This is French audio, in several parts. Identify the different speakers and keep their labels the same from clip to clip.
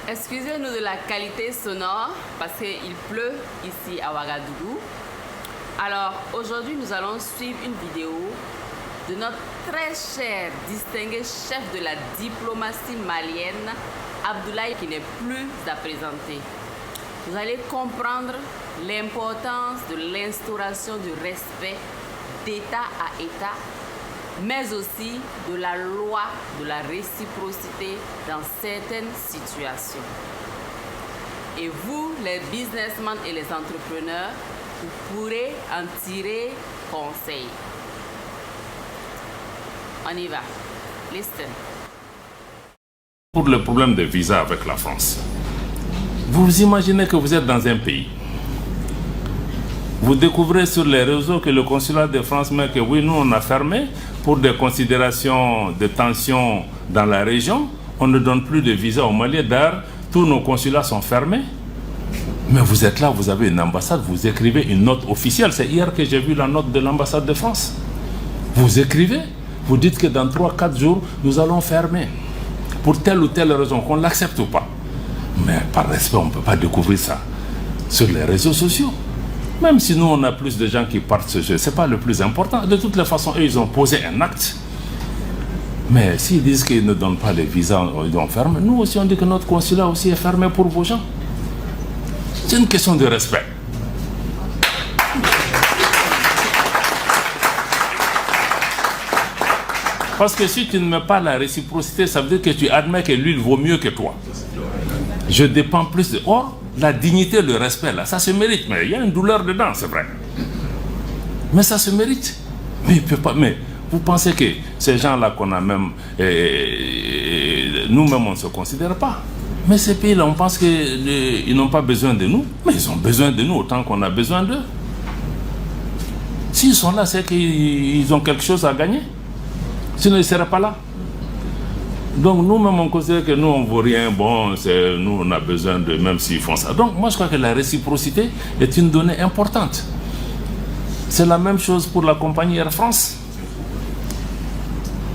Speaker 1: Excusez-nous de la qualité sonore parce qu'il pleut ici à Ouagadougou. Alors aujourd'hui nous allons suivre une vidéo de notre très cher distingué chef de la diplomatie malienne, Abdoulaye, qui n'est plus à présenter. Vous allez comprendre l'importance de l'instauration du respect d'État à État, mais aussi de la loi de la réciprocité dans certaines situations. Et vous, les businessmen et les entrepreneurs, vous pourrez en tirer conseil. On y va. Listen.
Speaker 2: Pour le problème de visa avec la France, vous imaginez que vous êtes dans un pays. Vous découvrez sur les réseaux que le consulat de France met que oui, nous on a fermé pour des considérations de tension dans la région. On ne donne plus de visa au Mali. D'ailleurs, tous nos consulats sont fermés. Mais vous êtes là, vous avez une ambassade, vous écrivez une note officielle. C'est hier que j'ai vu la note de l'ambassade de France. Vous écrivez, vous dites que dans 3-4 jours, nous allons fermer. Pour telle ou telle raison, qu'on l'accepte ou pas. Mais par respect, on ne peut pas découvrir ça sur les réseaux sociaux. Même si nous, on a plus de gens qui partent ce jeu, ce n'est pas le plus important. De toutes les façons, eux, ils ont posé un acte. Mais s'ils disent qu'ils ne donnent pas les visas, ils ont fermé. Nous aussi, on dit que notre consulat aussi est fermé pour vos gens. C'est une question de respect. Parce que si tu ne mets pas la réciprocité, ça veut dire que tu admets que lui, il vaut mieux que toi. Je dépends plus de... Oh, la dignité, le respect, là, ça se mérite. Mais il y a une douleur dedans, c'est vrai. Mais ça se mérite. Mais il peut pas... Mais vous pensez que ces gens-là qu'on a même... nous-mêmes, on ne se considère pas. Mais ces pays-là, on pense qu'ils n'ont pas besoin de nous. Mais ils ont besoin de nous autant qu'on a besoin d'eux. S'ils sont là, c'est qu'ils ont quelque chose à gagner. Sinon, ils ne seraient pas là. Donc, nous-mêmes, on considère que nous, on ne vaut rien. Bon, nous, on a besoin de... Même s'ils font ça. Donc, moi, je crois que la réciprocité est une donnée importante. C'est la même chose pour la compagnie Air France.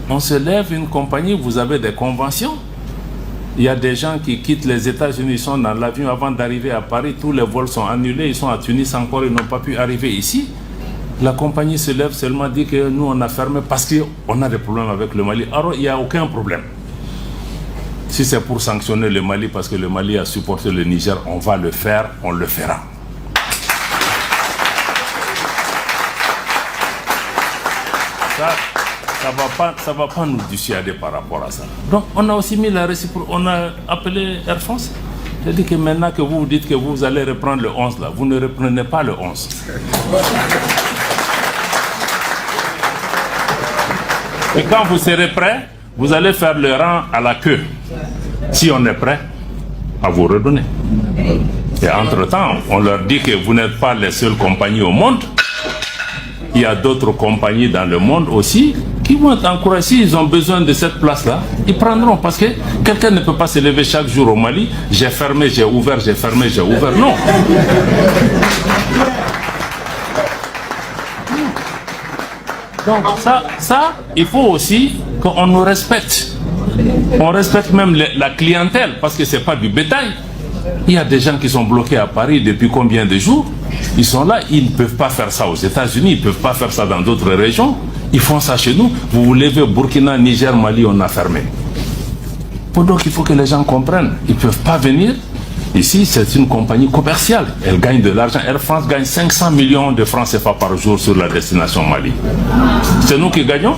Speaker 2: On se lève une compagnie, vous avez des conventions. Il y a des gens qui quittent les États-Unis, ils sont dans l'avion avant d'arriver à Paris, tous les vols sont annulés, ils sont à Tunis encore, ils n'ont pas pu arriver ici. La compagnie se lève seulement, dit que nous on a fermé parce qu'on a des problèmes avec le Mali. Alors il n'y a aucun problème. Si c'est pour sanctionner le Mali parce que le Mali a supporté le Niger, on va le faire, on le fera. Ça va pas nous dissuader par rapport à ça. Donc on a aussi mis la réciprocité, on a appelé Air France. J'ai dit que maintenant que vous dites que vous allez reprendre le 11 là, vous ne reprenez pas le 11. Et quand vous serez prêt, vous allez faire le rang à la queue. Si on est prêt, à vous redonner. Et entre-temps, on leur dit que vous n'êtes pas les seules compagnies au monde. Il y a d'autres compagnies dans le monde aussi qui vont être encouragées. S'ils ont besoin de cette place-là, ils prendront. Parce que quelqu'un ne peut pas se lever chaque jour au Mali. J'ai fermé, j'ai ouvert, j'ai fermé, j'ai ouvert. Non. Donc ça, il faut aussi qu'on nous respecte. On respecte même la clientèle parce que ce n'est pas du bétail. Il y a des gens qui sont bloqués à Paris depuis combien de jours? Ils sont là, ils ne peuvent pas faire ça aux États-Unis, ils ne peuvent pas faire ça dans d'autres régions. Ils font ça chez nous. Vous vous levez, Burkina, Niger, Mali, on a fermé. Donc il faut que les gens comprennent. Ils ne peuvent pas venir. Ici, c'est une compagnie commerciale. Elle gagne de l'argent. Air France gagne 500 millions de francs CFA par jour sur la destination Mali. C'est nous qui gagnons.